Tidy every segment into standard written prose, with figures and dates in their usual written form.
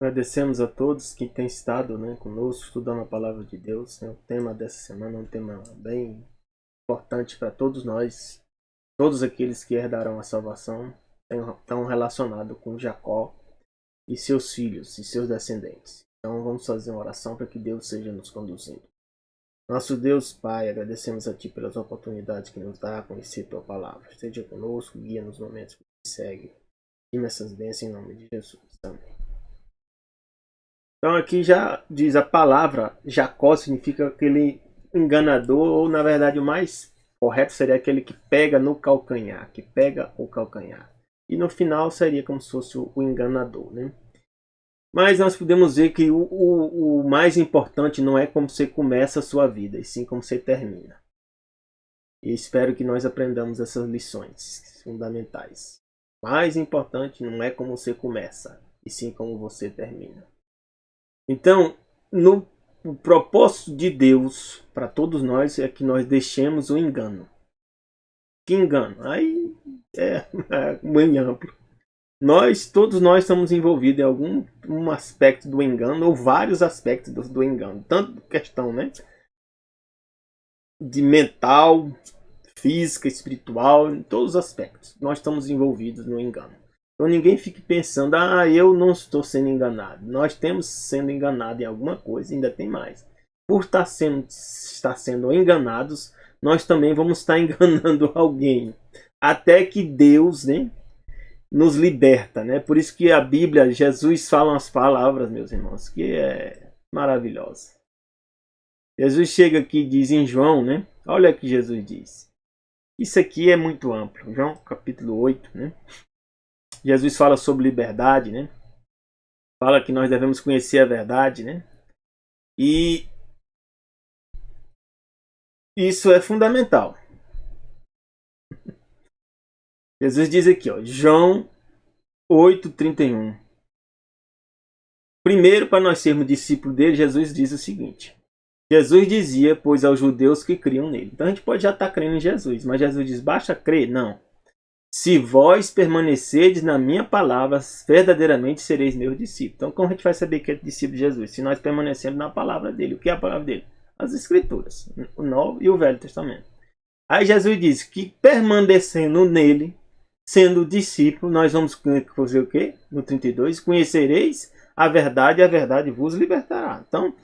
Agradecemos a todos que têm estado, conosco, estudando a palavra de Deus. O tema dessa semana é um tema bem importante para todos nós. Todos aqueles que herdarão a salvação estão relacionados com Jacó e seus filhos e seus descendentes. Então vamos fazer uma oração para que Deus seja nos conduzindo. Nosso Deus, Pai, agradecemos a Ti pelas oportunidades que nos dá a conhecer Tua palavra. Esteja conosco, guia nos momentos que seguem. E nessas bênçãos em nome de Jesus. Amém. Então aqui já diz a palavra Jacó significa aquele enganador, ou na verdade o mais correto seria aquele que pega no calcanhar, que pega o calcanhar. E no final seria como se fosse o enganador, né? Mas nós podemos ver que o mais importante não é como você começa a sua vida, e sim como você termina. E espero que nós aprendamos essas lições fundamentais. O mais importante não é como você começa, e sim como você termina. Então, o propósito de Deus para todos nós é que nós deixemos o engano. Que engano? Aí é bem amplo. Todos nós estamos envolvidos em algum aspecto do engano, ou vários aspectos do engano. Tanto questão, de mental, física, espiritual, em todos os aspectos. Nós estamos envolvidos no engano. Então ninguém fique pensando, eu não estou sendo enganado. Nós temos sendo enganados em alguma coisa, ainda tem mais. Por estar sendo enganados, nós também vamos estar enganando alguém. Até que Deus, nos liberta, Por isso que a Bíblia, Jesus fala umas palavras, meus irmãos, que é maravilhosa. Jesus chega aqui e diz em João, Olha o que Jesus diz. Isso aqui é muito amplo. João capítulo 8, Jesus fala sobre liberdade, Fala que nós devemos conhecer a verdade, E isso é fundamental. Jesus diz aqui, João 8:31. Primeiro, para nós sermos discípulos dele, Jesus diz o seguinte. Jesus dizia, pois, aos judeus que criam nele. Então a gente pode já estar crendo em Jesus, mas Jesus diz, basta crer? Não. Se vós permanecerdes na minha palavra, verdadeiramente sereis meus discípulos. Então, como a gente vai saber que é discípulo de Jesus? Se nós permanecemos na palavra dele. O que é a palavra dele? As Escrituras, o Novo e o Velho Testamento. Aí Jesus diz que permanecendo nele, sendo discípulo, nós vamos fazer o quê? No 32, conhecereis a verdade e a verdade vos libertará. Então,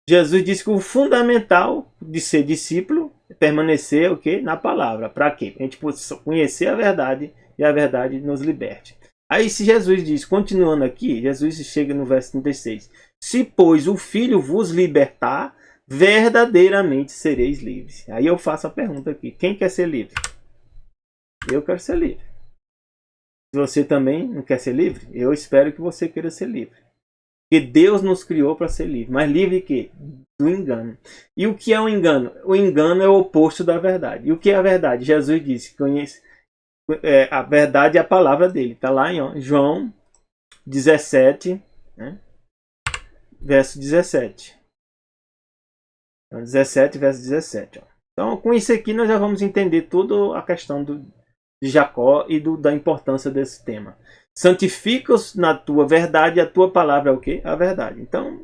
Jesus diz que o fundamental de ser discípulo é permanecer o quê? Na palavra. Para quê? Para a gente possa conhecer a verdade e a verdade nos liberte. Aí se Jesus diz, continuando aqui, Jesus chega no verso 36. Se, pois, o Filho vos libertar, verdadeiramente sereis livres. Aí eu faço a pergunta aqui. Quem quer ser livre? Eu quero ser livre. Se você também não quer ser livre, eu espero que você queira ser livre. Porque Deus nos criou para ser livre. Mas livre de quê? Do engano. E o que é o engano? O engano é o oposto da verdade. E o que é a verdade? Jesus disse, conhece, a verdade é a palavra dele. Está lá em João 17, verso 17. Então, 17, verso 17. Então, com isso aqui, nós já vamos entender toda a questão de Jacó e da importância desse tema. Santifica-os na tua verdade, a tua palavra é o quê? A verdade. Então,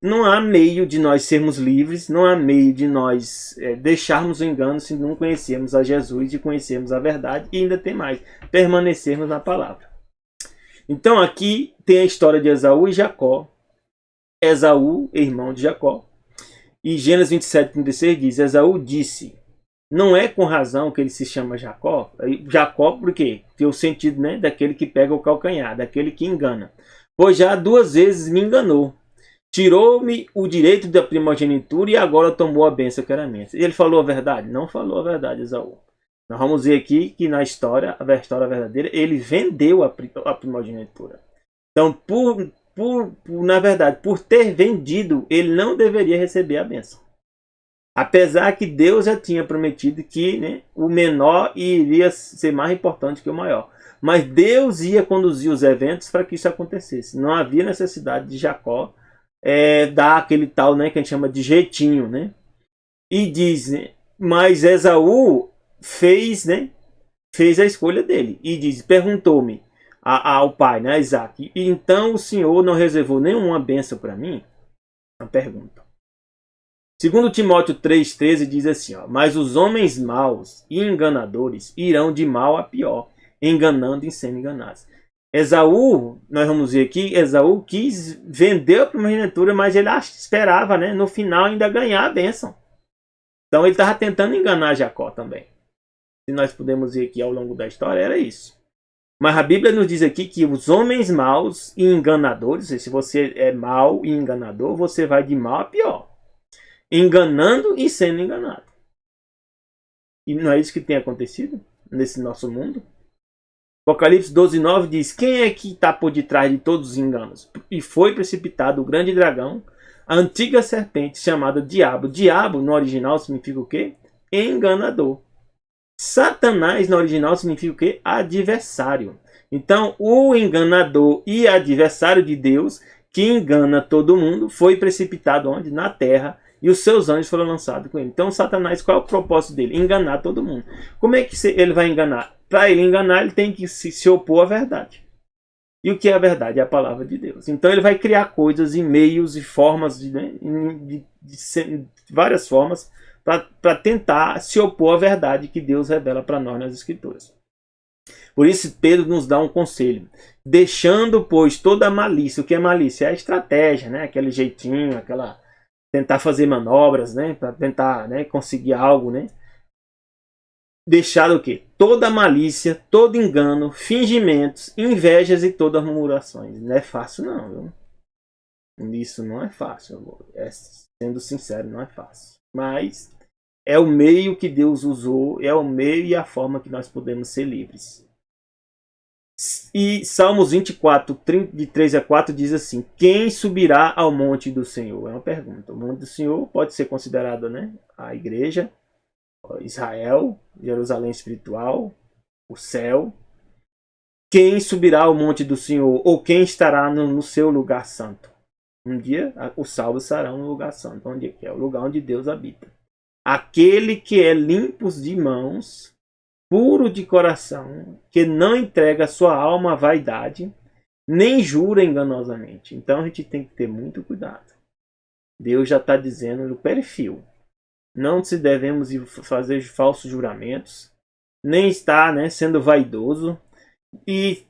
não há meio de nós sermos livres, não há meio de nós deixarmos o engano se não conhecermos a Jesus e conhecermos a verdade, e ainda tem mais, permanecermos na palavra. Então aqui tem a história de Esaú e Jacó. Esaú, irmão de Jacó. E Gênesis 27:36 diz, Esaú disse, não é com razão que ele se chama Jacó. Jacó por quê? Tem o sentido daquele que pega o calcanhar, daquele que engana. Pois já 2 vezes me enganou. Tirou-me o direito da primogenitura e agora tomou a bênção que era minha. Ele falou a verdade? Não falou a verdade, Esaú. Nós vamos ver aqui que na história, a história verdadeira, ele vendeu a primogenitura. Então, na verdade, por ter vendido, ele não deveria receber a bênção. Apesar que Deus já tinha prometido que o menor iria ser mais importante que o maior. Mas Deus ia conduzir os eventos para que isso acontecesse. Não havia necessidade de Jacó dar aquele tal que a gente chama de jeitinho. E diz, mas Esaú fez a escolha dele. E diz, perguntou-me, ao pai, né, Isaac. E então o Senhor não reservou nenhuma bênção para mim? Uma pergunta. Segundo Timóteo 3,13 diz assim, ó, mas os homens maus e enganadores irão de mal a pior, enganando e sendo enganados. Esaú, nós vamos ver aqui, Esaú quis vender a primogenitura, mas ele esperava, né, no final ainda ganhar a bênção. Então ele estava tentando enganar Jacó também. Se nós podemos ver aqui ao longo da história, era isso. Mas a Bíblia nos diz aqui que os homens maus e enganadores, se você é mau e enganador, você vai de mal a pior. Enganando e sendo enganado. E não é isso que tem acontecido nesse nosso mundo? Apocalipse 12,9 diz, quem é que está por detrás de todos os enganos? E foi precipitado o grande dragão, a antiga serpente chamada Diabo. Diabo no original significa o quê? Enganador. Satanás no original significa o quê? Adversário. Então, o enganador e adversário de Deus, que engana todo mundo, foi precipitado onde? Na terra, e os seus anjos foram lançados com ele. Então, Satanás, qual é o propósito dele? Enganar todo mundo. Como é que ele vai enganar? Para ele enganar, ele tem que se opor à verdade. E o que é a verdade? É a palavra de Deus. Então, ele vai criar coisas e meios e formas, de várias formas, para tentar se opor à verdade que Deus revela para nós nas Escrituras. Por isso, Pedro nos dá um conselho. Deixando, pois, toda a malícia. O que é malícia? É a estratégia, né? Aquele jeitinho, aquela... tentar fazer manobras, né? Para tentar, né, conseguir algo, né? Deixar o quê? Toda a malícia, todo engano, fingimentos, invejas e todas as murmurações. Não é fácil não, viu? Isso não é fácil. Sendo sincero, não é fácil. Mas é o meio que Deus usou, é o meio e a forma que nós podemos ser livres. E Salmos 24, de 3 a 4 diz assim, quem subirá ao monte do Senhor? É uma pergunta. O monte do Senhor pode ser considerado, né, a igreja, Israel, Jerusalém espiritual, o céu. Quem subirá ao monte do Senhor? Ou quem estará no seu lugar santo? Um dia os salvos estarão no lugar santo. Onde é que é? O lugar onde Deus habita. Aquele que é limpo de mãos, puro de coração, que não entrega sua alma à vaidade, nem jura enganosamente. Então a gente tem que ter muito cuidado. Deus já está dizendo no perfil. Não se devemos fazer falsos juramentos, nem estar, né, sendo vaidoso e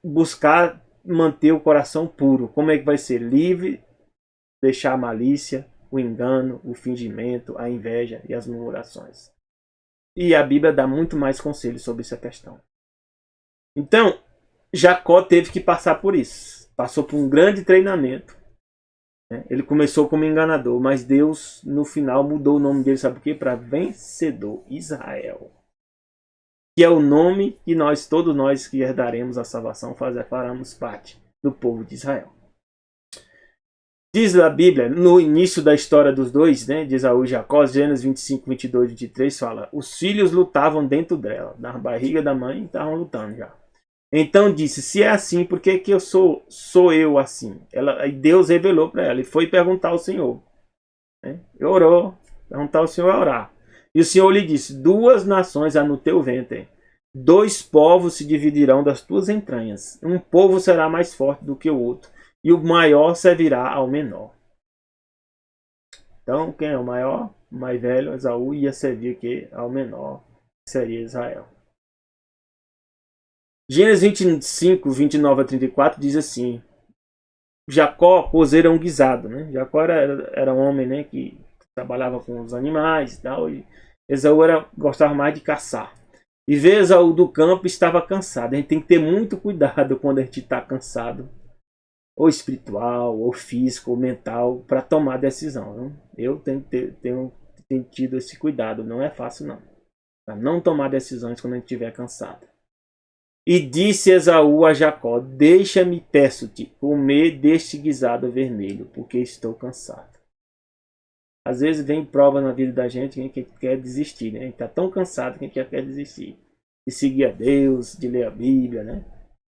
buscar manter o coração puro. Como é que vai ser? Livre, deixar a malícia, o engano, o fingimento, a inveja e as murmurações. E a Bíblia dá muito mais conselhos sobre essa questão. Então, Jacó teve que passar por isso. Passou por um grande treinamento. Ele começou como enganador, mas Deus, no final, mudou o nome dele, sabe por quê? Para Vencedor Israel. Que é o nome que todos nós que herdaremos a salvação, faremos parte do povo de Israel. Diz a Bíblia, no início da história dos dois, né, de Esaú e Jacó, Gênesis 25, 22 e 23, fala, os filhos lutavam dentro dela, na barriga da mãe, estavam lutando já. Então disse, se é assim, por que eu sou eu assim? Aí Deus revelou para ela e foi perguntar ao Senhor. Né? E orou, perguntar ao Senhor a orar. E o Senhor lhe disse, 2 nações há no teu ventre, 2 povos se dividirão das tuas entranhas. Um povo será mais forte do que o outro, e o maior servirá ao menor. Então, quem é o maior? O mais velho, Esaú, ia servir aqui ao menor, que seria Israel. Gênesis 25, 29 a 34 diz assim, Jacó, cozeiro um guisado, né? Jacó era um homem, né, que trabalhava com os animais e tal, e Esaú gostava mais de caçar. E ver Esaú do campo estava cansado. A gente tem que ter muito cuidado quando a gente está cansado, ou espiritual, ou físico, ou mental, para tomar decisão. Não? Eu tenho tido esse cuidado, não é fácil não. Para não tomar decisões quando a gente estiver cansado. E disse Esaú a Jacó, deixa-me, peço-te, comer deste guisado vermelho, porque estou cansado. Às vezes vem prova na vida da gente que a gente quer desistir, né? A gente está tão cansado que a gente já quer desistir. De seguir a Deus, de ler a Bíblia, né?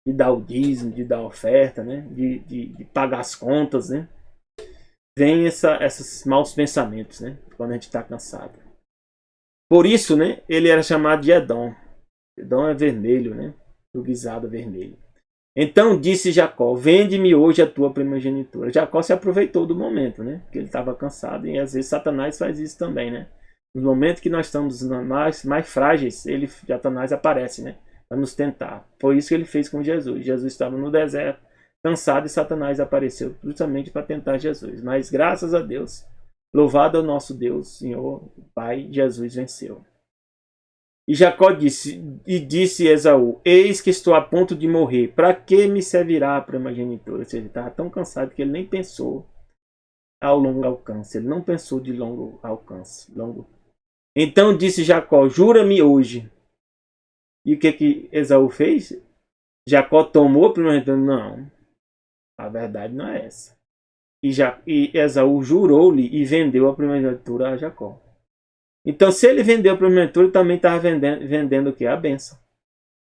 De dar o dízimo, de dar a oferta, né? De pagar as contas, né? Vem esses maus pensamentos, né? Quando a gente está cansado. Por isso, né? Ele era chamado de Edom. Edom é vermelho, né? O guisado vermelho. Então disse Jacó, vende-me hoje a tua primogenitura. Jacó se aproveitou do momento, né? Porque ele estava cansado, e às vezes Satanás faz isso também, né? Nos momentos que nós estamos mais frágeis, Satanás aparece, né? Para nos tentar. Foi isso que ele fez com Jesus. Jesus estava no deserto, cansado, e Satanás apareceu justamente para tentar Jesus. Mas graças a Deus, louvado ao nosso Deus, Senhor, Pai, Jesus venceu. E Jacó disse Esaú, eis que estou a ponto de morrer, para que me servirá a primogenitura? Ou seja, ele estava tão cansado que ele nem pensou ao longo alcance, ele não pensou de longo alcance. Então disse Jacó, jura-me hoje. E o que Esaú fez? Jacó tomou a primogenitura? Não, a verdade não é essa. E Esaú jurou-lhe e vendeu a primogenitura a Jacó. Então, se ele vendeu a primogenitura, ele também estava vendendo o que? A bênção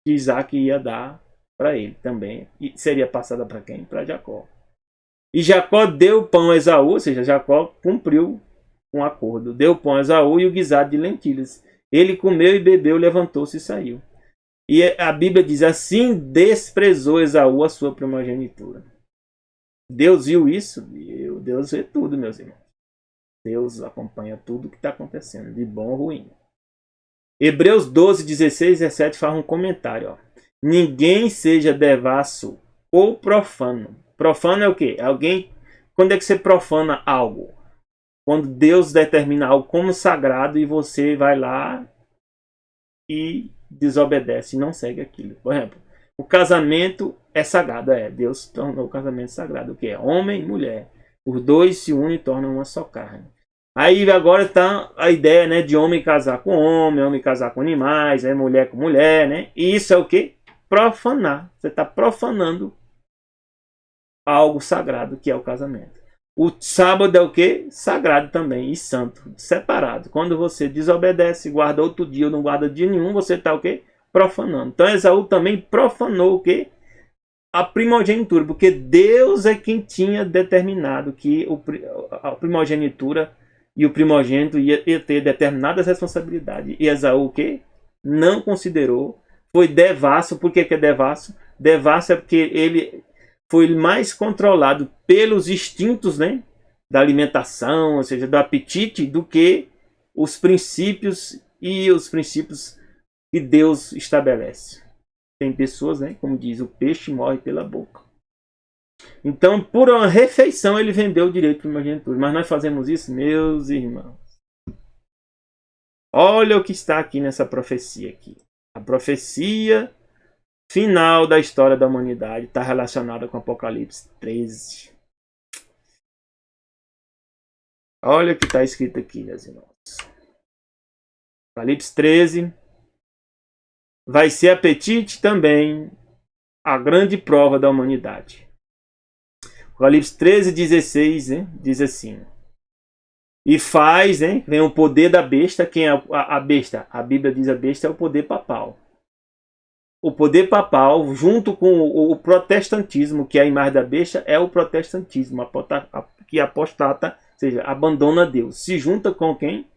que Isaac ia dar para ele também. E seria passada para quem? Para Jacó. E Jacó deu pão a Esaú, ou seja, Jacó cumpriu um acordo. Deu pão a Esaú e o guisado de lentilhas. Ele comeu e bebeu, levantou-se e saiu. E a Bíblia diz, assim desprezou Esaú a sua primogenitura. Deus viu isso? Deus vê tudo, meus irmãos. Deus acompanha tudo o que está acontecendo, de bom ou ruim. Hebreus 12, 16 e 17 faz um comentário. Ó. Ninguém seja devasso ou profano. Profano é o quê? Alguém. Quando é que você profana algo? Quando Deus determina algo como sagrado e você vai lá e desobedece e não segue aquilo. Por exemplo, o casamento é sagrado. Deus tornou o casamento sagrado. O que é? Homem e mulher. Os dois se unem e tornam uma só carne. Aí agora está a ideia, né, de homem casar com homem casar com animais, mulher com mulher, né? E isso é o que? Profanar. Você está profanando algo sagrado que é o casamento. O sábado é o que? Sagrado também e santo, separado. Quando você desobedece, guarda outro dia ou não guarda dia nenhum, você está o que? Profanando. Então Esaú também profanou o que? A primogenitura, porque Deus é quem tinha determinado que a primogenitura e o primogênito ia ter determinadas responsabilidades. E Esaú o quê? Não considerou, foi devasso. Por que é devasso? Devasso é porque ele foi mais controlado pelos instintos, né, da alimentação, ou seja, do apetite, do que os princípios que Deus estabelece. Tem pessoas, né, como diz, o peixe morre pela boca. Então, por uma refeição, ele vendeu o direito de primogenitura. Mas nós fazemos isso, meus irmãos. Olha o que está aqui nessa profecia aqui. A profecia final da história da humanidade está relacionada com Apocalipse 13. Olha o que está escrito aqui, meus irmãos. Apocalipse 13 vai ser apetite também a grande prova da humanidade. Apocalipse 13, 16, né, diz assim. E faz, né, vem o poder da besta. Quem é a besta? A Bíblia diz a besta é o poder papal. O poder papal, junto com o protestantismo, que é a imagem da besta, é o protestantismo, que apostata, ou seja, abandona Deus. Se junta com quem?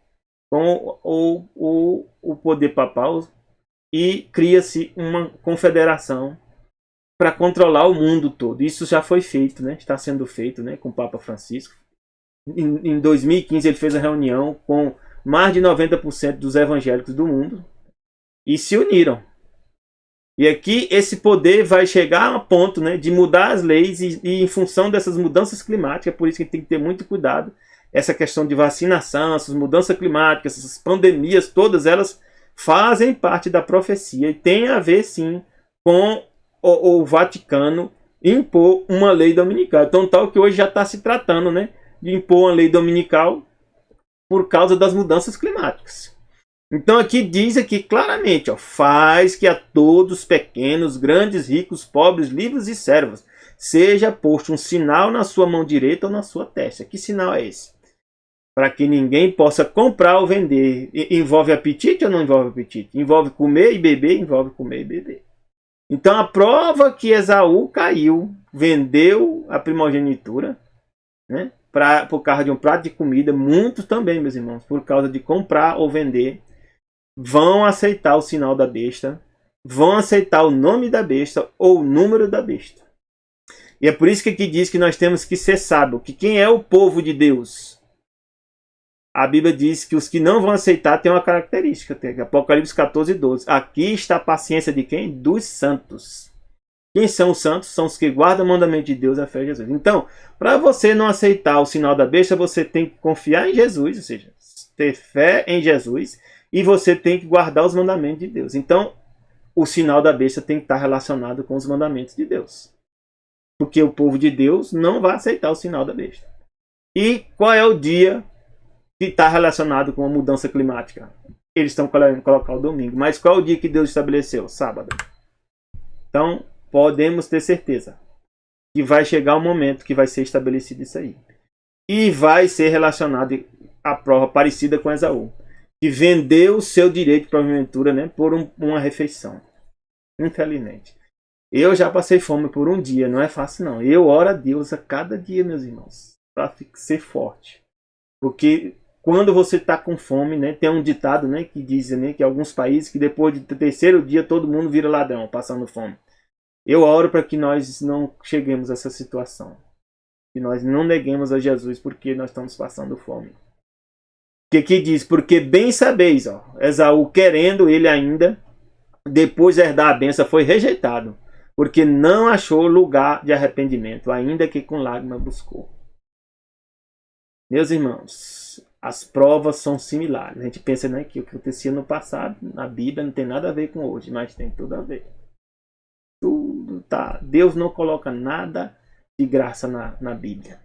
Com o poder papal e cria-se uma confederação para controlar o mundo todo. Isso já foi feito, né? Está sendo feito, né, com o Papa Francisco. Em 2015 ele fez a reunião com mais de 90% dos evangélicos do mundo e se uniram. E aqui esse poder vai chegar a ponto, né, de mudar as leis e em função dessas mudanças climáticas, por isso que tem que ter muito cuidado. Essa questão de vacinação, essas mudanças climáticas, essas pandemias, todas elas fazem parte da profecia e tem a ver sim com o Vaticano impor uma lei dominical. Então tal que hoje já está se tratando, né, de impor uma lei dominical por causa das mudanças climáticas. Então aqui diz aqui claramente, ó, faz que a todos, pequenos, grandes, ricos, pobres, livres e servos, seja posto um sinal na sua mão direita ou na sua testa. Que sinal é esse? Para que ninguém possa comprar ou vender. Envolve apetite ou não envolve apetite? Envolve comer e beber? Envolve comer e beber. Então a prova que Esaú caiu, vendeu a primogenitura, né, por causa de um prato de comida, muitos também, meus irmãos, por causa de comprar ou vender, vão aceitar o sinal da besta vão aceitar o nome da besta ou o número da besta. E é por isso que aqui diz que nós temos que ser sábios. Que quem é o povo de Deus? A Bíblia diz que os que não vão aceitar têm uma característica. Tem Apocalipse 14, 12. Aqui está a paciência de quem? Dos santos. Quem são os santos? São os que guardam o mandamento de Deus, a fé em Jesus. Então, para você não aceitar o sinal da besta, você tem que confiar em Jesus, ou seja, ter fé em Jesus, e você tem que guardar os mandamentos de Deus. Então, o sinal da besta tem que estar relacionado com os mandamentos de Deus. Porque o povo de Deus não vai aceitar o sinal da besta. E qual é o dia que está relacionado com a mudança climática? Eles estão querendo colocar o domingo. Mas qual é o dia que Deus estabeleceu? Sábado. Então, podemos ter certeza que vai chegar o momento que vai ser estabelecido isso aí. E vai ser relacionado a prova parecida com Esaú, que vendeu o seu direito, porventura, né, por uma refeição. Infelizmente. Eu já passei fome por um dia, não é fácil não. Eu oro a Deus a cada dia, meus irmãos, para ser forte. Porque quando você está com fome, né, tem um ditado, né, que diz, né, que alguns países que depois do terceiro dia todo mundo vira ladrão, passando fome. Eu oro para que nós não cheguemos a essa situação. Que nós não neguemos a Jesus porque nós estamos passando fome. Que aqui diz, porque bem sabeis, ó, Esaú querendo ele ainda, depois de herdar a bênção, foi rejeitado, porque não achou lugar de arrependimento, ainda que com lágrima buscou. Meus irmãos, as provas são similares. A gente pensa, né, que o que acontecia no passado, na Bíblia, não tem nada a ver com hoje, mas tem tudo a ver. Tudo tá. Deus não coloca nada de graça na Bíblia.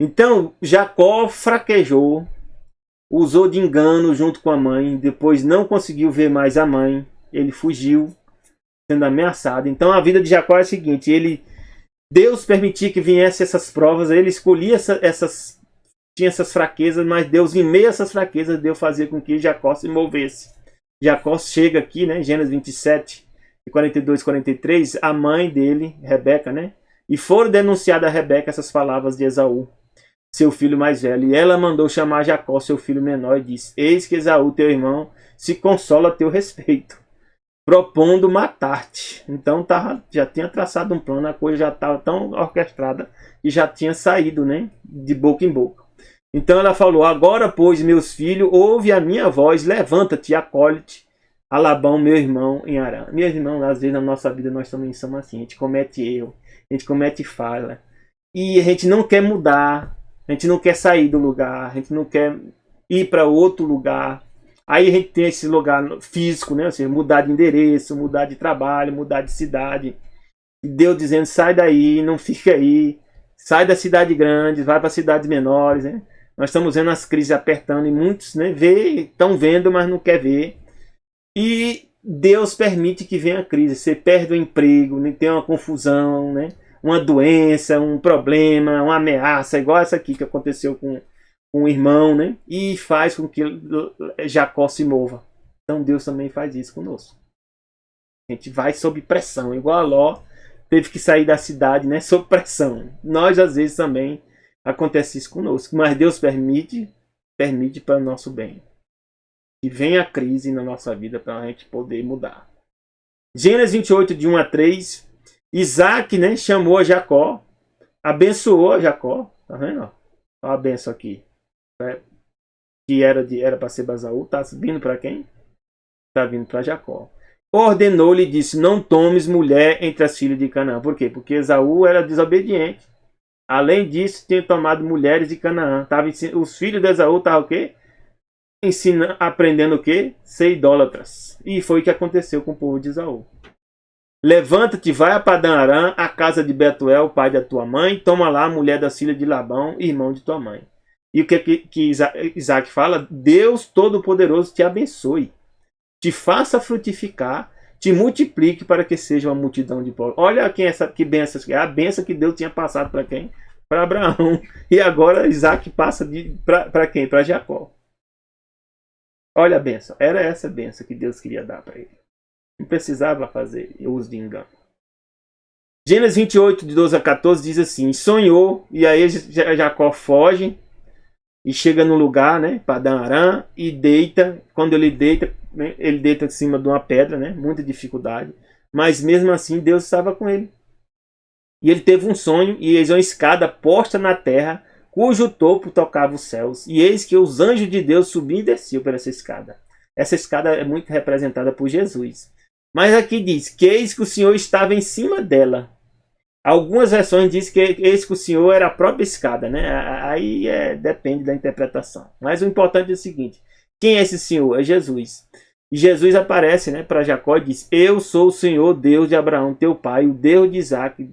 Então, Jacó fraquejou, usou de engano junto com a mãe, depois não conseguiu ver mais a mãe, ele fugiu, sendo ameaçado. Então, a vida de Jacó é a seguinte, Deus permitia que viessem essas provas, ele escolhia tinha essas fraquezas, mas Deus, em meio a essas fraquezas, Deus fazia com que Jacó se movesse. Jacó chega aqui, né, Gênesis 27, 42, 43, a mãe dele, Rebeca, né? E foram denunciadas a Rebeca essas palavras de Esaú, seu filho mais velho. E ela mandou chamar Jacó, seu filho menor, e disse: eis que Esaú, teu irmão, se consola a teu respeito, propondo matar-te. Então já tinha traçado um plano, a coisa já estava tão orquestrada que já tinha saído, né? De boca em boca. Então ela falou: agora, pois, meus filhos, ouve a minha voz, levanta-te e acolhe-te a Labão, meu irmão, em Harã. Meus irmãos, às vezes na nossa vida nós também somos assim. A gente comete erro, a gente comete falha. E a gente não quer mudar, a gente não quer sair do lugar, a gente não quer ir para outro lugar. Aí a gente tem esse lugar físico, né? Ou seja, mudar de endereço, mudar de trabalho, mudar de cidade. E Deus dizendo: sai daí, não fica aí. Sai da cidade grande, vai para cidades menores, né? Nós estamos vendo as crises apertando e muitos, né, estão vendo, mas não quer ver. E Deus permite que venha a crise. Você perde o emprego, tem uma confusão, né? Uma doença, um problema, uma ameaça, igual essa aqui que aconteceu com um irmão, né? E faz com que Jacó se mova. Então Deus também faz isso conosco. A gente vai sob pressão, igual a Ló teve que sair da cidade, né? Sob pressão. Nós às vezes também acontece isso conosco, mas Deus permite para o nosso bem. Que venha a crise na nossa vida para a gente poder mudar. Gênesis 28, de 1 a 3. Isaac, né, chamou a Jacó, abençoou a Jacó. Tá vendo? Olha a benção aqui. Que era para ser Esaú. Está vindo para quem? Está vindo para Jacó. Ordenou-lhe e disse: não tomes mulher entre as filhas de Canaã. Por quê? Porque Esaú era desobediente. Além disso, tinha tomado mulheres de Canaã. Os filhos de Esaú estavam o quê? Aprendendo o quê? Ser idólatras. E foi o que aconteceu com o povo de Esaú. Levanta-te, vai a Padã Arã, a casa de Betuel, pai da tua mãe, toma lá a mulher da filha de Labão, irmão de tua mãe. E o que Isaac fala? Deus Todo-Poderoso te abençoe, te faça frutificar, te multiplique para que seja uma multidão de povos. Olha que benção, a benção que Deus tinha passado para quem? Para Abraão. E agora Isaac passa para quem? Para Jacó. Olha a benção. Era essa benção que Deus queria dar para ele. Não precisava fazer uso de engano. Gênesis 28, de 12 a 14, diz assim: sonhou, e aí Jacó foge, e chega no lugar, né, Padã Arã, e deita. Quando ele deita, né, ele deita em cima de uma pedra, né? Muita dificuldade. Mas mesmo assim Deus estava com ele. E ele teve um sonho, e eis uma escada posta na terra, cujo topo tocava os céus. E eis que os anjos de Deus subiam e desciam por essa escada. Essa escada é muito representada por Jesus. Mas aqui diz que eis que o Senhor estava em cima dela. Algumas versões dizem que eis que o Senhor era a própria escada, né? Aí depende da interpretação. Mas o importante é o seguinte: quem é esse Senhor? É Jesus. E Jesus aparece, né, para Jacó e diz: eu sou o Senhor, Deus de Abraão, teu pai, o Deus de Isaac.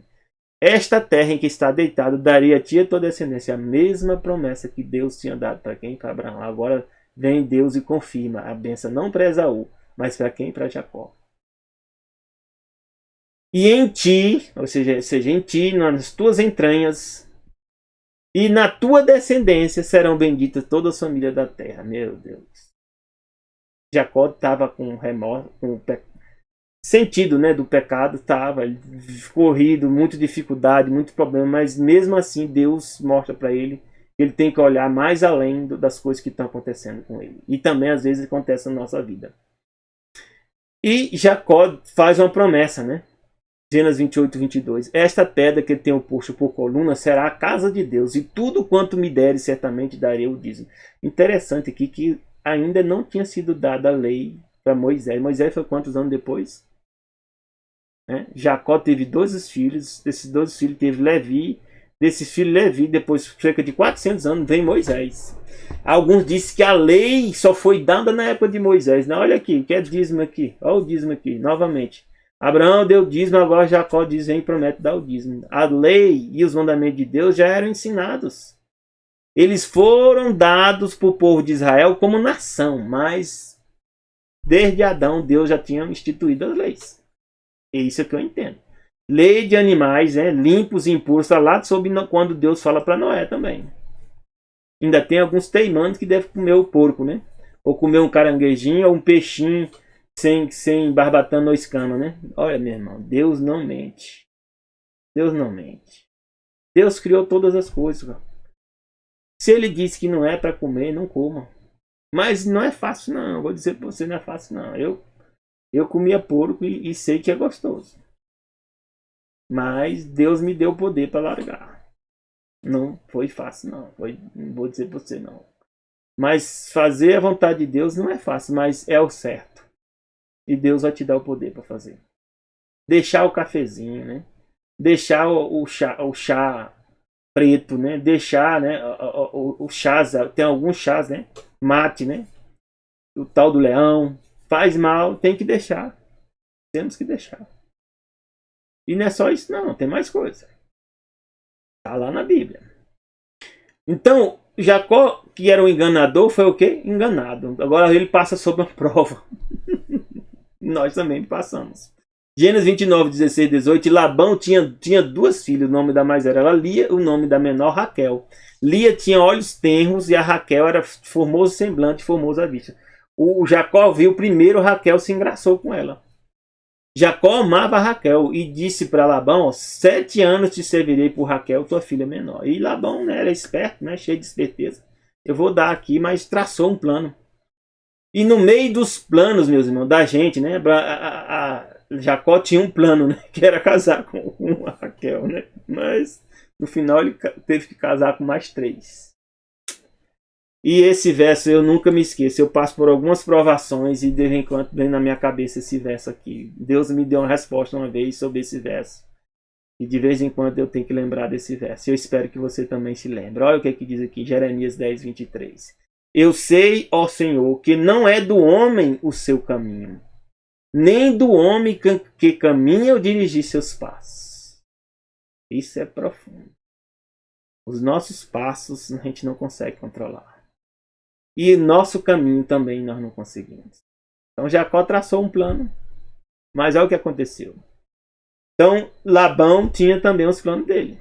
Esta terra em que está deitado daria a ti e a tua descendência. A mesma promessa que Deus tinha dado para quem? Para Abraão. Agora vem Deus e confirma a bênção não para Esaú, mas para quem? Para Jacó. E em ti, ou seja, em ti, nas tuas entranhas, e na tua descendência serão benditas todas as famílias da terra. Meu Deus. Jacó estava com remorso, com sentido, né, do pecado, estava corrido, muita dificuldade, muito problema, mas mesmo assim Deus mostra para ele que ele tem que olhar mais além das coisas que estão acontecendo com ele. E também às vezes acontece na nossa vida. E Jacó faz uma promessa, né? Gênesis 28, 22. Esta pedra que eu tenho posto por coluna será a casa de Deus, e tudo quanto me deres certamente darei o dízimo. Interessante aqui que ainda não tinha sido dada a lei para Moisés. Moisés foi quantos anos depois? Jacó teve 12 filhos. Desses 12 filhos teve Levi. Desse filho Levi, depois de cerca de 400 anos, vem Moisés. Alguns dizem que a lei só foi dada na época de Moisés. Não, olha aqui, que é dízimo aqui. Olha o dízimo aqui, novamente. Abraão deu dízimo, agora Jacó diz, vem e promete dar o dízimo. A lei e os mandamentos de Deus já eram ensinados. Eles foram dados para o povo de Israel como nação, mas desde Adão Deus já tinha instituído as leis. É isso que eu entendo. Lei de animais, né, limpos e impuros, falado sobre quando Deus fala para Noé também. Ainda tem alguns teimanos que devem comer o porco, né? Ou comer um caranguejinho ou um peixinho sem barbatana ou escama, né? Olha, meu irmão, Deus não mente. Deus não mente. Deus criou todas as coisas. Cara. Se ele disse que não é para comer, não coma. Mas não é fácil não. Vou dizer para você, não é fácil não. Eu comia porco e sei que é gostoso. Mas Deus me deu o poder para largar. Não foi fácil não. Não vou dizer para você não. Mas fazer a vontade de Deus não é fácil, mas é o certo. E Deus vai te dar o poder para fazer. Deixar o cafezinho, né? Deixar o chá preto, né? Deixar, né? O chás, tem alguns chás, né? Mate, né? O tal do leão. Faz mal, tem que deixar. Temos que deixar. E não é só isso não, tem mais coisa. Está lá na Bíblia. Então, Jacó, que era um enganador, foi o quê? Enganado. Agora ele passa sob uma prova. Nós também passamos. Gênesis 29, 16, 18. Labão tinha duas filhas. O nome da mais era Lia, o nome da menor Raquel. Lia tinha olhos tenros e a Raquel era formoso semblante, formosa vista. O Jacó viu primeiro Raquel, se engraçou com ela. Jacó amava Raquel e disse para Labão: 7 anos te servirei por Raquel, tua filha menor. E Labão, né, era esperto, né, cheio de esperteza. Eu vou dar aqui, mas traçou um plano. E no meio dos planos, meus irmãos, da gente, né, Jacó tinha um plano, né, que era casar com a Raquel, né, mas no final ele teve que casar com mais 3. E esse verso eu nunca me esqueço. Eu passo por algumas provações e de vez em quando vem na minha cabeça esse verso aqui. Deus me deu uma resposta uma vez sobre esse verso. E de vez em quando eu tenho que lembrar desse verso. Eu espero que você também se lembre. Olha o que é que diz aqui, Jeremias 10, 23. Eu sei, ó Senhor, que não é do homem o seu caminho, nem do homem que caminha ou dirigir seus passos. Isso é profundo. Os nossos passos a gente não consegue controlar. E nosso caminho também nós não conseguimos. Então Jacó traçou um plano. Mas olha o que aconteceu. Então Labão tinha também os planos dele.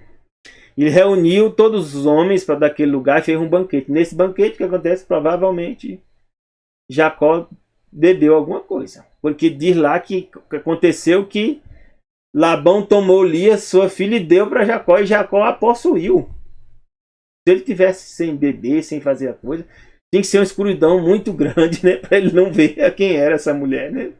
Ele reuniu todos os homens para daquele lugar e fez um banquete. Nesse banquete, o que acontece? Provavelmente Jacó bebeu alguma coisa. Porque diz lá que aconteceu que Labão tomou Lia, sua filha, e deu para Jacó. E Jacó a possuiu. Se ele tivesse sem beber, sem fazer a coisa... Tinha que ser uma escuridão muito grande, né? Para ele não ver quem era essa mulher, né?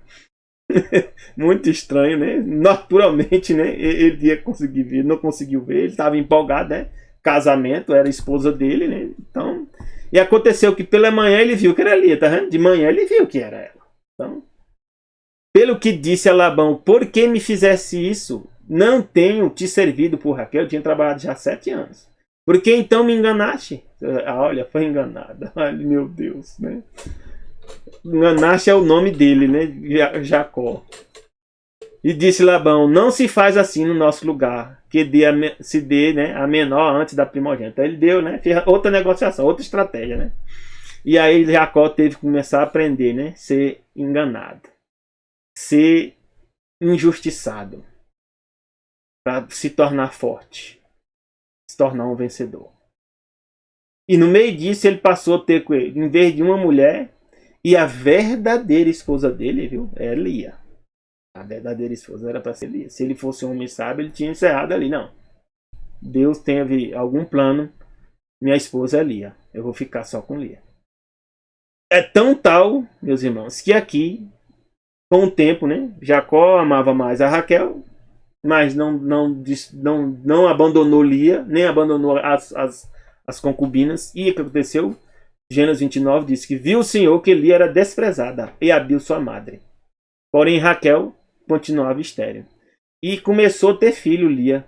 Muito estranho, né? Naturalmente, né? Ele ia conseguir ver, não conseguiu ver. Ele estava empolgado, né? Casamento, era a esposa dele, né? Então, e aconteceu que pela manhã ele viu que era Lia, tá vendo? De manhã ele viu que era ela. Então, pelo que disse a Labão, por que me fizesse isso? Não tenho te servido por Raquel, eu tinha trabalhado já 7 anos. Por que então me enganaste? Olha, foi enganada. Ai, meu Deus, né? Enganaste é o nome dele, né? Jacó. E disse Labão, não se faz assim no nosso lugar, que se dê, né, a menor antes da primogênita. Ele deu, né? Fez outra negociação, outra estratégia, né? E aí Jacó teve que começar a aprender, né? Ser enganado. Ser injustiçado. Para se tornar forte. Se tornar um vencedor. E no meio disso ele passou a ter com ele, em vez de uma mulher, e a verdadeira esposa dele, viu? É Lia. A verdadeira esposa era para ser Lia. Se ele fosse um homem sábio, ele tinha encerrado ali. Não. Deus teve algum plano. Minha esposa é Lia. Eu vou ficar só com Lia. É tão tal, meus irmãos, que aqui, com o tempo, né? Jacó amava mais a Raquel, mas não abandonou Lia, nem abandonou as concubinas. E o que aconteceu? Gênesis 29 diz que viu o Senhor que Lia era desprezada e Abil sua madre. Porém Raquel continuava estéril. E começou a ter filho, Lia.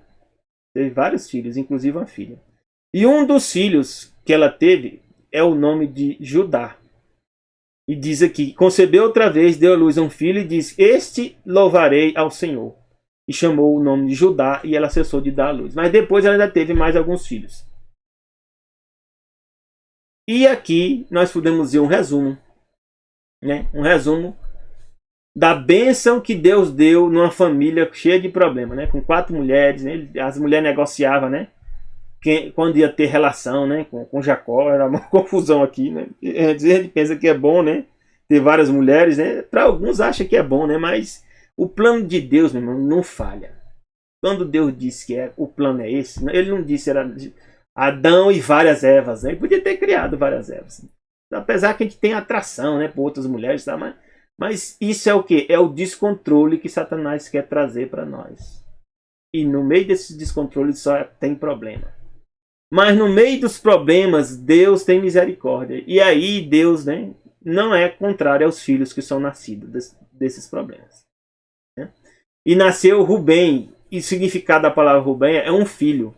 Teve vários filhos, inclusive uma filha. E um dos filhos que ela teve é o nome de Judá. E diz aqui, concebeu outra vez, deu à luz a um filho e diz, este louvarei ao Senhor. E chamou o nome de Judá e ela cessou de dar à luz. Mas depois ela ainda teve mais alguns filhos. E aqui nós podemos ver um resumo. Né? Um resumo da bênção que Deus deu numa família cheia de problemas, né? Com 4 mulheres, né? As mulheres negociavam, né? Quando ia ter relação, né? Com Jacó, era uma confusão aqui, né? A gente pensa que é bom, né? Ter várias mulheres, né? Para alguns acha que é bom, né? Mas o plano de Deus, meu irmão, não falha. Quando Deus disse que o plano é esse, ele não disse era Adão e várias Evas, né? Ele podia ter criado várias Evas. Apesar que a gente tem atração, né? Por outras mulheres, tá? Mas isso é o que? É o descontrole que Satanás quer trazer para nós. E no meio desse descontrole só tem problema. Mas no meio dos problemas, Deus tem misericórdia. E aí Deus, né, não é contrário aos filhos que são nascidos desses problemas. Né? E nasceu Rubem. E o significado da palavra Rubem é um filho.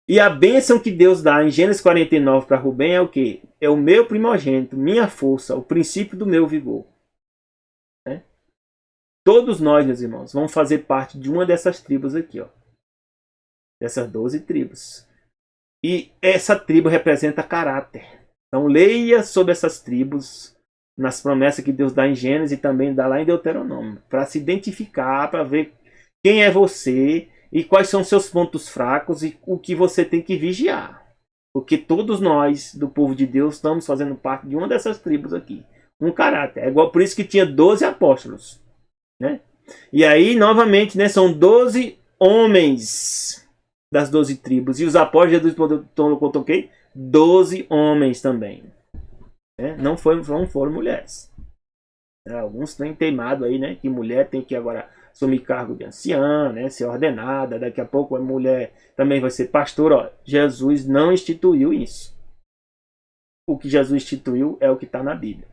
E a bênção que Deus dá em Gênesis 49 para Rubem é o que? É o meu primogênito, minha força, o princípio do meu vigor. Todos nós, meus irmãos, vamos fazer parte de uma dessas tribos aqui, ó. Dessas 12 tribos. E essa tribo representa caráter. Então leia sobre essas tribos nas promessas que Deus dá em Gênesis e também dá lá em Deuteronômio. Para se identificar, para ver quem é você e quais são seus pontos fracos e o que você tem que vigiar. Porque todos nós, do povo de Deus, estamos fazendo parte de uma dessas tribos aqui. Um caráter. É igual, por isso que tinha 12 apóstolos. Né? E aí, novamente, né, são 12 homens das 12 tribos. E os apóstolos de Jesus colocou 12 homens também. Né? Não foram mulheres. Alguns têm teimado aí, né? Que mulher tem que agora assumir cargo de anciã, né? Ser ordenada. Daqui a pouco a mulher também vai ser pastora. Ó, Jesus não instituiu isso. O que Jesus instituiu é o que está na Bíblia.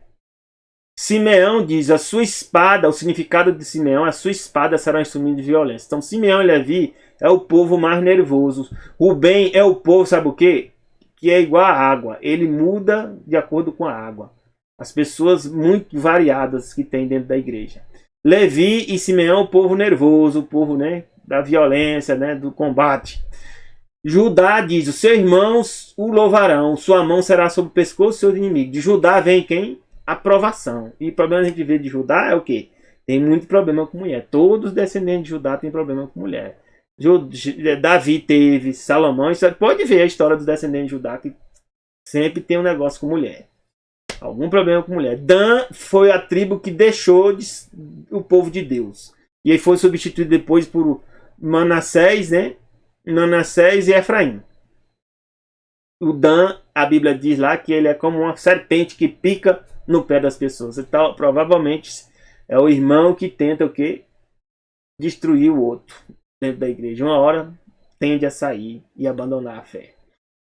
Simeão diz, a sua espada, o significado de Simeão, a sua espada será um instrumento de violência. Então Simeão e Levi é o povo mais nervoso. Rubem é o povo, sabe o quê? Que é igual à água. Ele muda de acordo com a água. As pessoas muito variadas que tem dentro da igreja. Levi e Simeão, o povo nervoso, o povo, né, da violência, né, do combate. Judá diz, os seus irmãos o louvarão, sua mão será sobre o pescoço dos seus inimigos. De Judá vem quem? Aprovação. E o problema que a gente vê de Judá é o quê? Tem muito problema com mulher. Todos os descendentes de Judá têm problema com mulher. Davi teve, Salomão, isso pode ver a história dos descendentes de Judá que sempre tem um negócio com mulher. Algum problema com mulher. Dan foi a tribo que deixou o povo de Deus. E aí foi substituído depois por Manassés, né? Manassés e Efraim. O Dan, a Bíblia diz lá que ele é como uma serpente que pica no pé das pessoas. Então, provavelmente é o irmão que tenta o quê? Destruir o outro dentro da igreja. Uma hora tende a sair e abandonar a fé.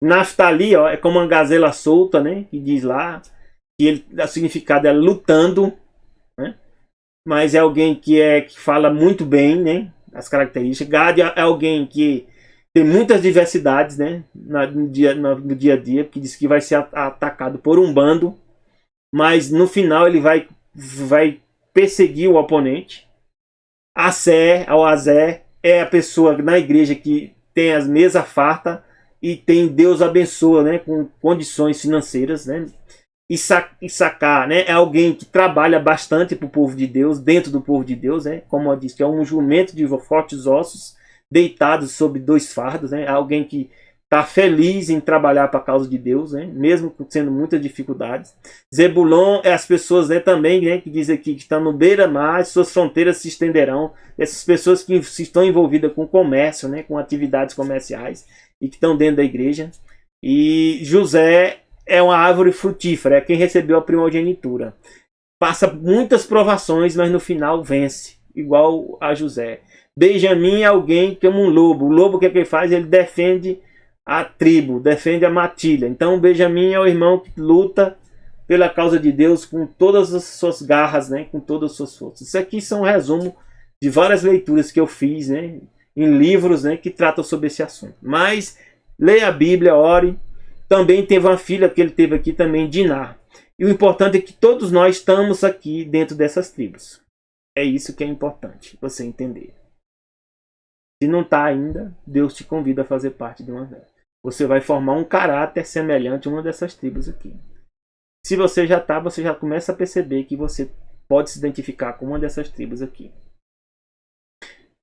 Naftali, ó, é como uma gazela solta, né? Que diz lá que o significado é lutando, né? Mas é alguém que fala muito bem, né? As características. Gad é alguém que tem muitas diversidades, né? No dia a dia, que diz que vai ser atacado por um bando, mas no final ele vai perseguir o oponente. Azé é a pessoa na igreja que tem as mesas fartas e tem Deus abençoa, né? Com condições financeiras, né? Issacar, né? É alguém que trabalha bastante para o povo de Deus, dentro do povo de Deus, né? Como eu disse, é um jumento de fortes ossos, deitados sobre 2 fardos, né? Alguém que está feliz em trabalhar para a causa de Deus, né? Mesmo sendo muitas dificuldades. Zebulon é as pessoas, né, também, né, que diz aqui que estão no beira-mar, suas fronteiras se estenderão. Essas pessoas que estão envolvidas com comércio, né, com atividades comerciais e que estão dentro da igreja. E José é uma árvore frutífera, é quem recebeu a primogenitura. Passa muitas provações, mas no final vence, igual a José. Benjamim é alguém como um lobo. O lobo, o que ele faz? Ele defende a tribo, defende a matilha. Então Benjamim é o irmão que luta pela causa de Deus com todas as suas garras, né? Com todas as suas forças. Isso aqui são um resumo de várias leituras que eu fiz, né? Em livros, né, que tratam sobre esse assunto. Mas leia a Bíblia, ore. Também teve uma filha que ele teve aqui também, Diná. E o importante é que todos nós estamos aqui dentro dessas tribos. É isso que é importante você entender. Se não está ainda, Deus te convida a fazer parte de uma delas. Você vai formar um caráter semelhante a uma dessas tribos aqui. Se você já está, você já começa a perceber que você pode se identificar com uma dessas tribos aqui.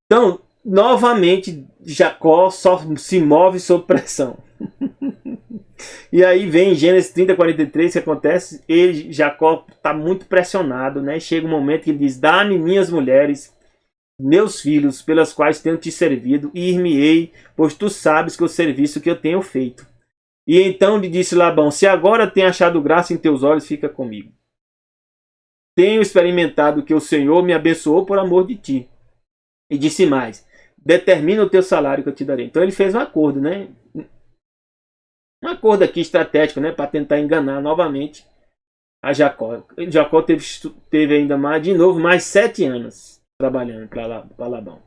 Então, novamente, Jacó só se move sob pressão. E aí vem Gênesis 30, 43, que acontece, Jacó está muito pressionado, né? Chega um momento que ele diz, dá-me minhas mulheres, meus filhos, pelas quais tenho te servido, e ir-me-ei, pois tu sabes que o serviço que eu tenho feito. E então lhe disse Labão, se agora tenho achado graça em teus olhos, fica comigo. Tenho experimentado que o Senhor me abençoou por amor de ti. E disse mais, determina o teu salário que eu te darei. Então ele fez um acordo, né? Um acordo aqui estratégico, né? Para tentar enganar novamente a Jacó. Jacó teve ainda mais 7 anos trabalhando para Labão.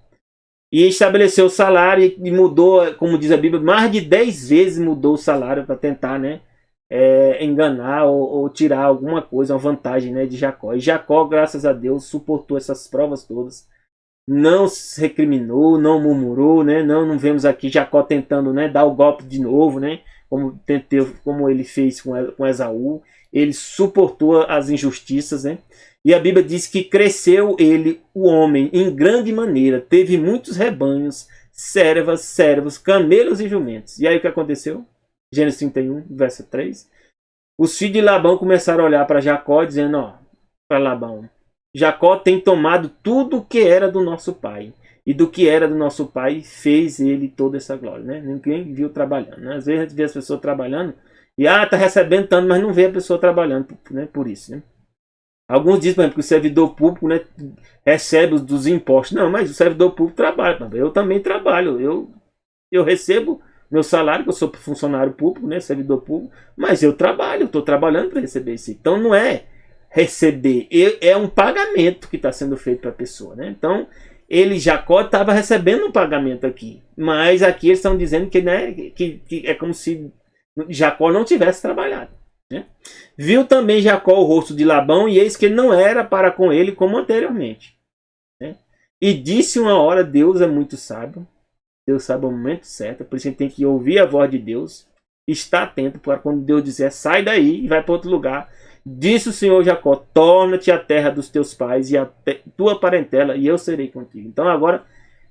E estabeleceu o salário e mudou, como diz a Bíblia, mais de 10 vezes mudou o salário para tentar, né, enganar ou tirar alguma coisa, uma vantagem, né, de Jacó. E Jacó, graças a Deus, suportou essas provas todas. Não se recriminou, não murmurou, né? Não vemos aqui Jacó tentando, né, dar o golpe de novo, né? Como ele fez com Esaú. Ele suportou as injustiças, né? E a Bíblia diz que cresceu ele, o homem, em grande maneira. Teve muitos rebanhos, servos, camelos e jumentos. E aí o que aconteceu? Gênesis 31, verso 3. Os filhos de Labão começaram a olhar para Jacó, dizendo, ó, para Labão, Jacó tem tomado tudo o que era do nosso pai. E do que era do nosso pai, fez ele toda essa glória, né? Ninguém viu trabalhando, né? Às vezes a gente vê as pessoas trabalhando e, tá recebendo tanto, mas não vê a pessoa trabalhando, né? Por isso, né? Alguns dizem, por exemplo, que o servidor público, né, recebe dos impostos. Não, mas o servidor público trabalha. Eu também trabalho. Eu recebo meu salário, que eu sou funcionário público, né, servidor público, mas eu trabalho, estou trabalhando para receber isso. Então não é receber, é um pagamento que está sendo feito para a pessoa, né? Então Jacó estava recebendo um pagamento aqui, mas aqui eles estão dizendo que, né, que é como se Jacó não tivesse trabalhado, né? Viu também Jacó o rosto de Labão, e eis que ele não era para com ele como anteriormente, né? E disse uma hora, Deus é muito sábio, Deus sabe o momento certo, por isso a gente tem que ouvir a voz de Deus, estar atento para quando Deus disser, sai daí e vai para outro lugar. Disse o Senhor Jacó, torna-te a terra dos teus pais e a tua parentela, e eu serei contigo. Então agora,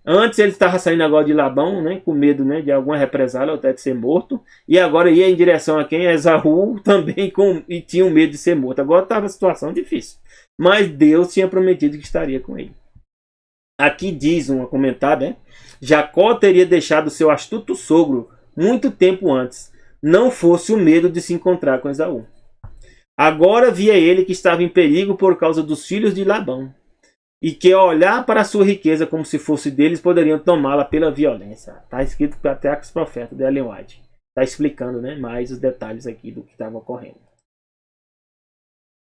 antes ele estava saindo agora de Labão, né, com medo, né, de alguma represália, ou até de ser morto, e agora ia em direção a quem? Esaú também, e tinha medo de ser morto. Agora estava a situação difícil, mas Deus tinha prometido que estaria com ele. Aqui diz um comentário, né? Jacó teria deixado seu astuto sogro muito tempo antes, não fosse o medo de se encontrar com Esaú. Agora via ele que estava em perigo por causa dos filhos de Labão, e que ao olhar para a sua riqueza como se fosse deles, poderiam tomá-la pela violência. Está escrito até com os profetas de Ellen White. Está explicando, né, mais os detalhes aqui do que estava ocorrendo.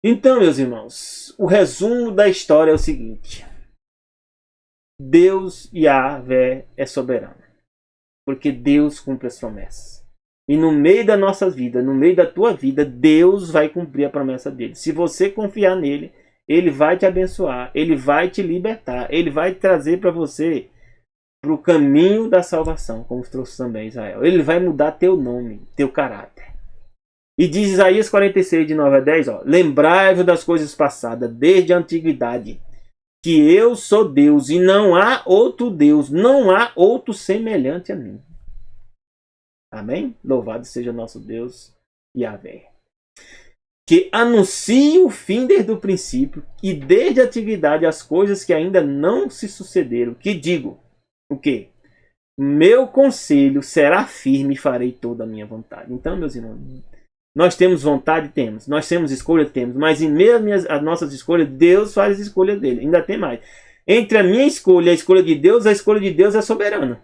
Então, meus irmãos, o resumo da história é o seguinte. Deus, Yahvé, é soberano. Porque Deus cumpre as promessas. E no meio da nossa vida, no meio da tua vida, Deus vai cumprir a promessa dele. Se você confiar nele, ele vai te abençoar, ele vai te libertar, ele vai trazer para você para o caminho da salvação, como trouxe também Israel. Ele vai mudar teu nome, teu caráter. E diz Isaías 46, de 9 a 10, ó, lembrai-vos das coisas passadas, desde a antiguidade, que eu sou Deus e não há outro Deus, não há outro semelhante a mim. Amém? Louvado seja nosso Deus, Yahvé. Que anuncie o fim desde o princípio e desde a antiguidade as coisas que ainda não se sucederam. Que digo, o quê? Meu conselho será firme e farei toda a minha vontade. Então, meus irmãos, nós temos vontade? Temos. Nós temos escolha? Temos. Mas em meio às nossas escolhas, Deus faz as escolhas dele. Ainda tem mais. Entre a minha escolha e a escolha de Deus é soberana.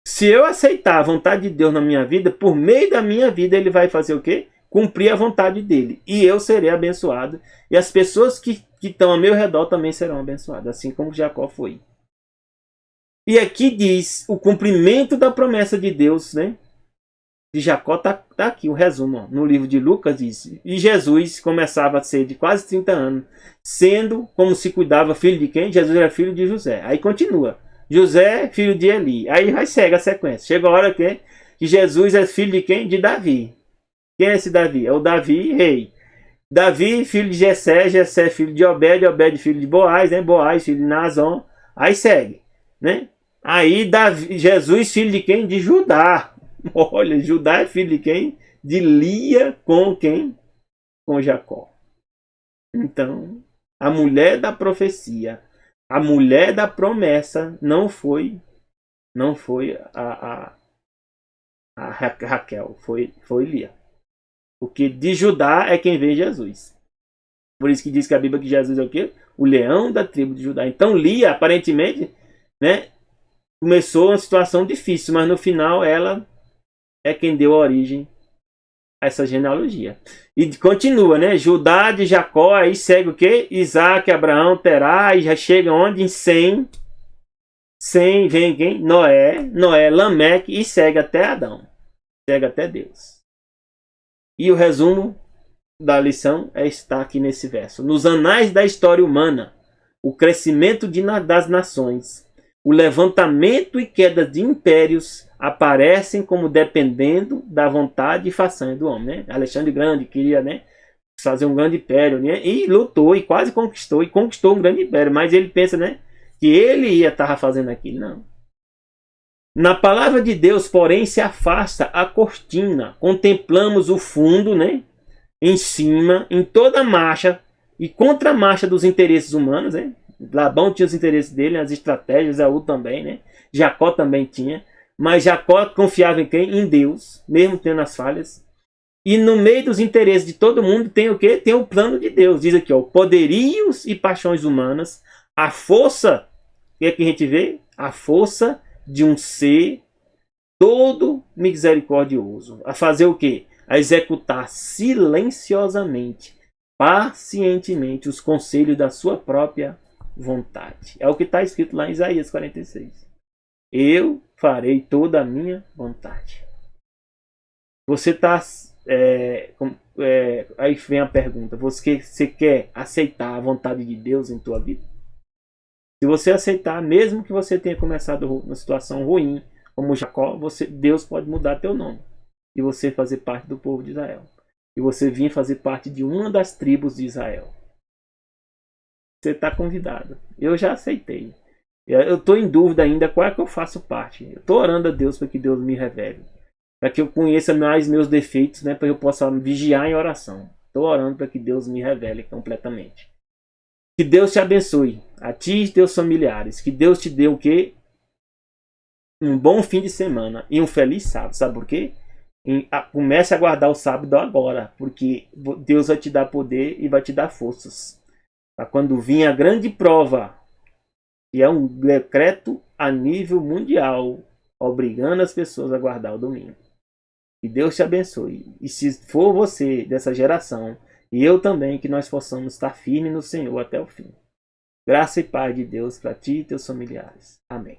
Se eu aceitar a vontade de Deus na minha vida, por meio da minha vida, ele vai fazer o quê? Cumprir a vontade dele. E eu serei abençoado. E as pessoas que estão ao meu redor também serão abençoadas. Assim como Jacó foi. E aqui diz o cumprimento da promessa de Deus, né? De Jacó está aqui o resumo. Ó. No livro de Lucas diz. E Jesus começava a ser de quase 30 anos. Sendo como se cuidava filho de quem? Jesus era filho de José. Aí continua. José, filho de Eli. Aí vai segue a sequência. Chega a hora que Jesus é filho de quem? De Davi. Quem é esse Davi? É o Davi, rei. Davi, filho de Jessé. Jessé, filho de Obed. Obed, filho de Boaz. Né? Boaz, filho de Naasson. Aí segue. Né? Aí Davi, Jesus, filho de quem? De Judá. Olha, Judá é filho de quem? De Lia com quem? Com Jacó. Então, a mulher da profecia, a mulher da promessa não foi a Raquel, foi Lia. Porque de Judá é quem vem Jesus. Por isso que diz que a Bíblia que Jesus é o quê? O leão da tribo de Judá. Então Lia, aparentemente, né, começou uma situação difícil, mas no final ela é quem deu origem a essa genealogia. E continua, né? Judá de Jacó, aí segue o quê? Isaac, Abraão, Terá, e já chega onde? Em Sem. Sem vem quem? Noé, Lameque, e segue até Adão. Segue até Deus. E o resumo da lição está aqui nesse verso. Nos anais da história humana, o crescimento das nações, o levantamento e queda de impérios aparecem como dependendo da vontade e façanha do homem. Né? Alexandre Grande queria, né, fazer um grande império, né? E lutou e quase conquistou, e conquistou um grande império. Mas ele pensa, né, que ele ia estar fazendo aquilo. Não. Na palavra de Deus, porém, se afasta a cortina. Contemplamos o fundo, né, em cima, em toda a marcha e contramarcha dos interesses humanos. Né? Labão tinha os interesses dele, as estratégias, Esaú também, né? Jacó também tinha. Mas Jacó confiava em quem? Em Deus, mesmo tendo as falhas. E no meio dos interesses de todo mundo tem o quê? Tem o plano de Deus. Diz aqui, ó, poderios e paixões humanas, a força, o que é que a gente vê? A força de um ser todo misericordioso. A fazer o quê? A executar silenciosamente, pacientemente, os conselhos da sua própria vontade. É o que está escrito lá em Isaías 46. Eu farei toda a minha vontade. Você está... aí vem a pergunta. Você quer aceitar a vontade de Deus em tua vida? Se você aceitar, mesmo que você tenha começado uma situação ruim, como Jacó, Deus pode mudar teu nome. E você fazer parte do povo de Israel. E você vir fazer parte de uma das tribos de Israel. Você está convidado. Eu já aceitei. Eu estou em dúvida ainda qual é que eu faço parte. Eu estou orando a Deus para que Deus me revele. Para que eu conheça mais meus defeitos, né, para que eu possa vigiar em oração. Estou orando para que Deus me revele completamente. Que Deus te abençoe. A ti e teus familiares. Que Deus te dê o quê? Um bom fim de semana e um feliz sábado. Sabe por quê? Comece a guardar o sábado agora, porque Deus vai te dar poder e vai te dar forças. Para quando vir a grande prova, que é um decreto a nível mundial, obrigando as pessoas a guardar o domingo. Que Deus te abençoe. E se for você dessa geração, e eu também, que nós possamos estar firmes no Senhor até o fim. Graça e paz de Deus para ti e teus familiares. Amém.